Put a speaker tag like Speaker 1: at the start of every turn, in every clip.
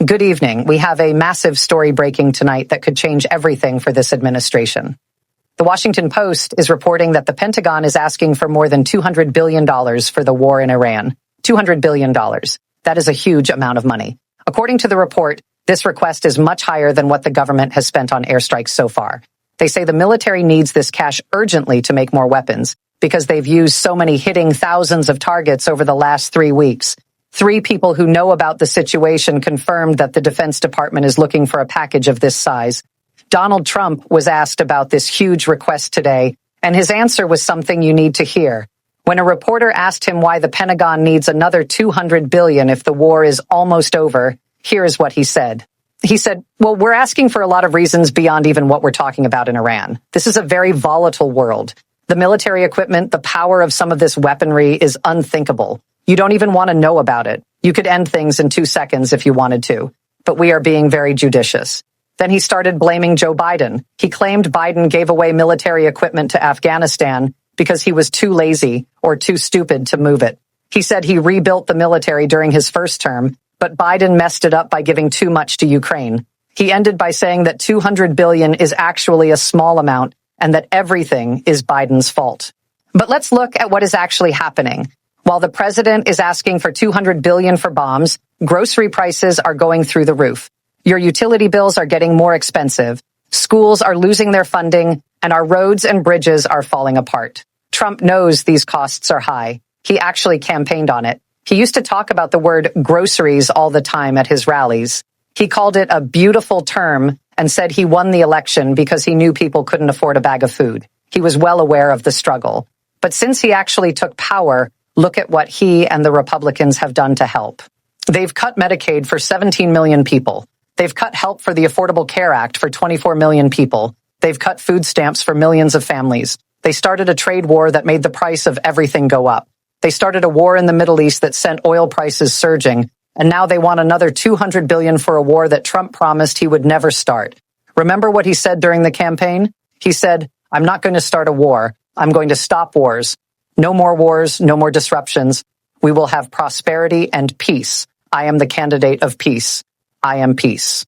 Speaker 1: Good evening. We have a massive story breaking tonight that could change everything for this administration. The Washington Post is reporting that the Pentagon is asking for more than $200 billion for the war in Iran. $200 billion. That is a huge amount of money. According to the report, this request is much higher than what the government has spent on airstrikes so far. They say the military needs this cash urgently to make more weapons because they've used so many, hitting thousands of targets over the last 3 weeks. 3 people who know about the situation confirmed that the Defense Department is looking for a package of this size. Donald Trump was asked about this huge request today, and his answer was something you need to hear. When a reporter asked him why the Pentagon needs another $200 billion if the war is almost over, here is what he said. He said, well, we're asking for a lot of reasons beyond even what we're talking about in Iran. This is a very volatile world. The military equipment, the power of some of this weaponry is unthinkable. You don't even want to know about it. You could end things in 2 seconds if you wanted to. But we are being very judicious. Then he started blaming Joe Biden. He claimed Biden gave away military equipment to Afghanistan because he was too lazy or too stupid to move it. He said he rebuilt the military during his first term, but Biden messed it up by giving too much to Ukraine. He ended by saying that $200 billion is actually a small amount and that everything is Biden's fault. But let's look at what is actually happening. While the president is asking for $200 billion for bombs, grocery prices are going through the roof. Your utility bills are getting more expensive. Schools are losing their funding, and our roads and bridges are falling apart. Trump knows these costs are high. He actually campaigned on it. He used to talk about the word groceries all the time at his rallies. He called it a beautiful term and said he won the election because he knew people couldn't afford a bag of food. He was well aware of the struggle. But since he actually took power, look at what he and the Republicans have done to help. They've cut Medicaid for 17 million people. They've cut help for the Affordable Care Act for 24 million people. They've cut food stamps for millions of families. They started a trade war that made the price of everything go up. They started a war in the Middle East that sent oil prices surging. And now they want another $200 billion for a war that Trump promised he would never start. Remember what he said during the campaign? He said, I'm not going to start a war. I'm going to stop wars. No more wars, no more disruptions. We will have prosperity and peace. I am the candidate of peace. I am peace.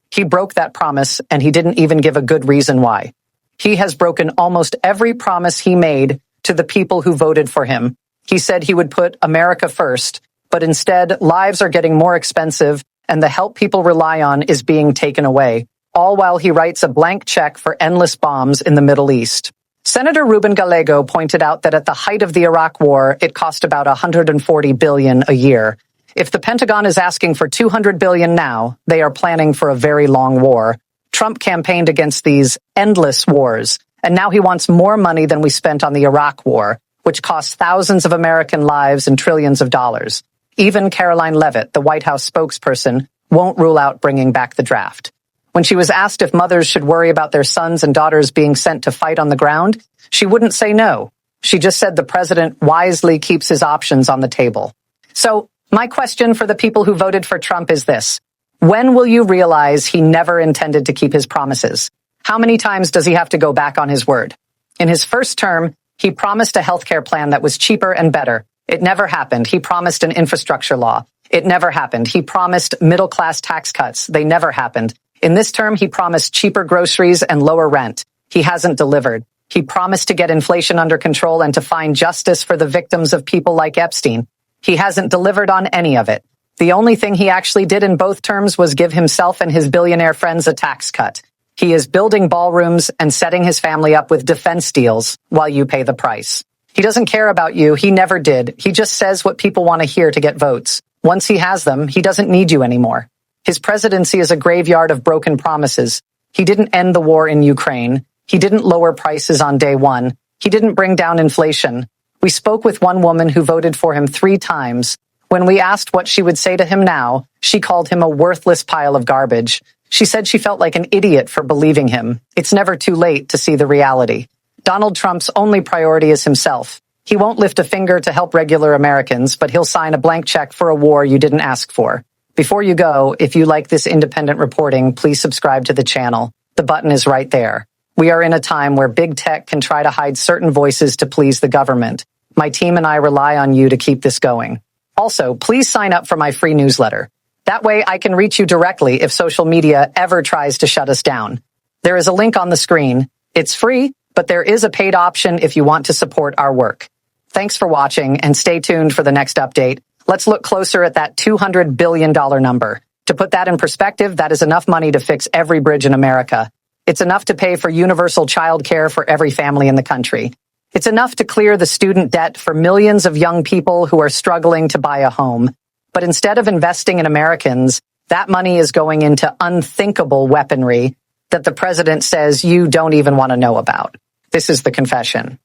Speaker 1: He broke that promise, and he didn't even give a good reason why. He has broken almost every promise he made to the people who voted for him. He said he would put America first, but instead, lives are getting more expensive, and the help people rely on is being taken away, all while he writes a blank check for endless bombs in the Middle East. Senator Ruben Gallego pointed out that at the height of the Iraq War, it cost about $140 billion a year. If the Pentagon is asking for $200 billion now, they are planning for a very long war. Trump campaigned against these endless wars, and now he wants more money than we spent on the Iraq War, which cost thousands of American lives and trillions of dollars. Even Caroline Leavitt, the White House spokesperson, won't rule out bringing back the draft. When she was asked if mothers should worry about their sons and daughters being sent to fight on the ground, she wouldn't say no. She just said the president wisely keeps his options on the table. So, my question for the people who voted for Trump is this. When will you realize he never intended to keep his promises? How many times does he have to go back on his word? In his first term, he promised a healthcare plan that was cheaper and better. It never happened. He promised an infrastructure law. It never happened. He promised middle-class tax cuts. They never happened. In this term, he promised cheaper groceries and lower rent. He hasn't delivered. He promised to get inflation under control and to find justice for the victims of people like Epstein. He hasn't delivered on any of it. The only thing he actually did in both terms was give himself and his billionaire friends a tax cut. He is building ballrooms and setting his family up with defense deals while you pay the price. He doesn't care about you. He never did. He just says what people want to hear to get votes. Once he has them, he doesn't need you anymore. His presidency is a graveyard of broken promises. He didn't end the war in Ukraine. He didn't lower prices on day one. He didn't bring down inflation. We spoke with one woman who voted for him 3 times. When we asked what she would say to him now, she called him a worthless pile of garbage. She said she felt like an idiot for believing him. It's never too late to see the reality. Donald Trump's only priority is himself. He won't lift a finger to help regular Americans, but he'll sign a blank check for a war you didn't ask for. Before you go, if you like this independent reporting, please subscribe to the channel. The button is right there. We are in a time where big tech can try to hide certain voices to please the government. My team and I rely on you to keep this going. Also, please sign up for my free newsletter. That way I can reach you directly if social media ever tries to shut us down. There is a link on the screen. It's free, but there is a paid option if you want to support our work. Thanks for watching and stay tuned for the next update. Let's look closer at that $200 billion number. To put that in perspective, that is enough money to fix every bridge in America. It's enough to pay for universal child care for every family in the country. It's enough to clear the student debt for millions of young people who are struggling to buy a home. But instead of investing in Americans, that money is going into unthinkable weaponry that the president says you don't even want to know about. This is the confession.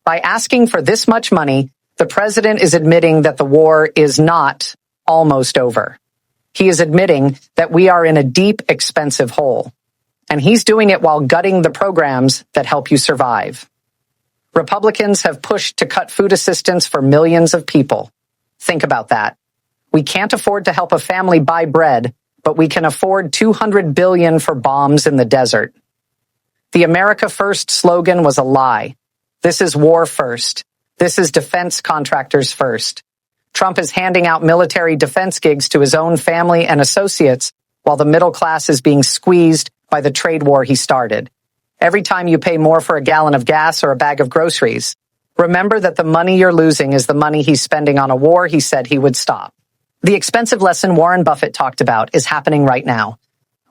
Speaker 1: By asking for this much money, the president is admitting that the war is not almost over. He is admitting that we are in a deep, expensive hole. And he's doing it while gutting the programs that help you survive. Republicans have pushed to cut food assistance for millions of people. Think about that. We can't afford to help a family buy bread, but we can afford $200 billion for bombs in the desert. The America First slogan was a lie. This is war first. This is defense contractors first. Trump is handing out military defense gigs to his own family and associates, while the middle class is being squeezed by the trade war he started. Every time you pay more for a gallon of gas or a bag of groceries, remember that the money you're losing is the money he's spending on a war he said he would stop. The expensive lesson Warren Buffett talked about is happening right now.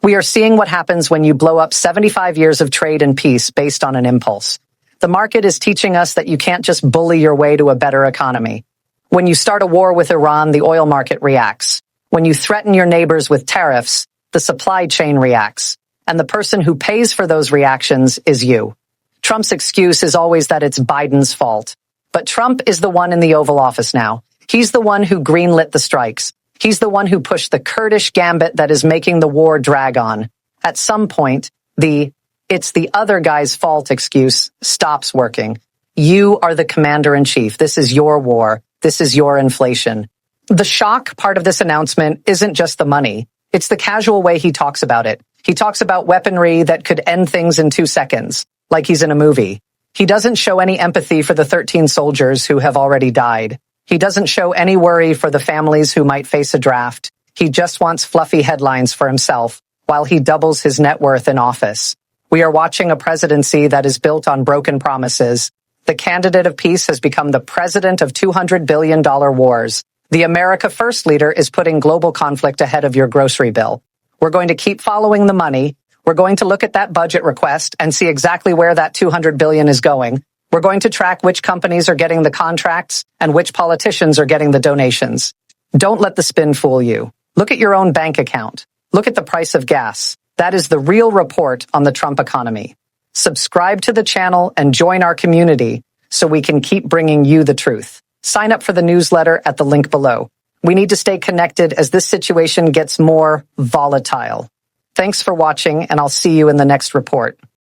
Speaker 1: We are seeing what happens when you blow up 75 years of trade and peace based on an impulse. The market is teaching us that you can't just bully your way to a better economy. When you start a war with Iran, the oil market reacts. When you threaten your neighbors with tariffs, the supply chain reacts. And the person who pays for those reactions is you. Trump's excuse is always that it's Biden's fault. But Trump is the one in the Oval Office now. He's the one who greenlit the strikes. He's the one who pushed the Kurdish gambit that is making the war drag on. At some point, it's the other guy's fault excuse stops working. You are the commander-in-chief. This is your war. This is your inflation. The shock part of this announcement isn't just the money. It's the casual way he talks about it. He talks about weaponry that could end things in 2 seconds, like he's in a movie. He doesn't show any empathy for the 13 soldiers who have already died. He doesn't show any worry for the families who might face a draft. He just wants fluffy headlines for himself while he doubles his net worth in office. We are watching a presidency that is built on broken promises. The candidate of peace has become the president of $200 billion wars. The America First leader is putting global conflict ahead of your grocery bill. We're going to keep following the money. We're going to look at that budget request and see exactly where that $200 billion is going. We're going to track which companies are getting the contracts and which politicians are getting the donations. Don't let the spin fool you. Look at your own bank account. Look at the price of gas. That is the real report on the Trump economy. Subscribe to the channel and join our community so we can keep bringing you the truth. Sign up for the newsletter at the link below. We need to stay connected as this situation gets more volatile. Thanks for watching, and I'll see you in the next report.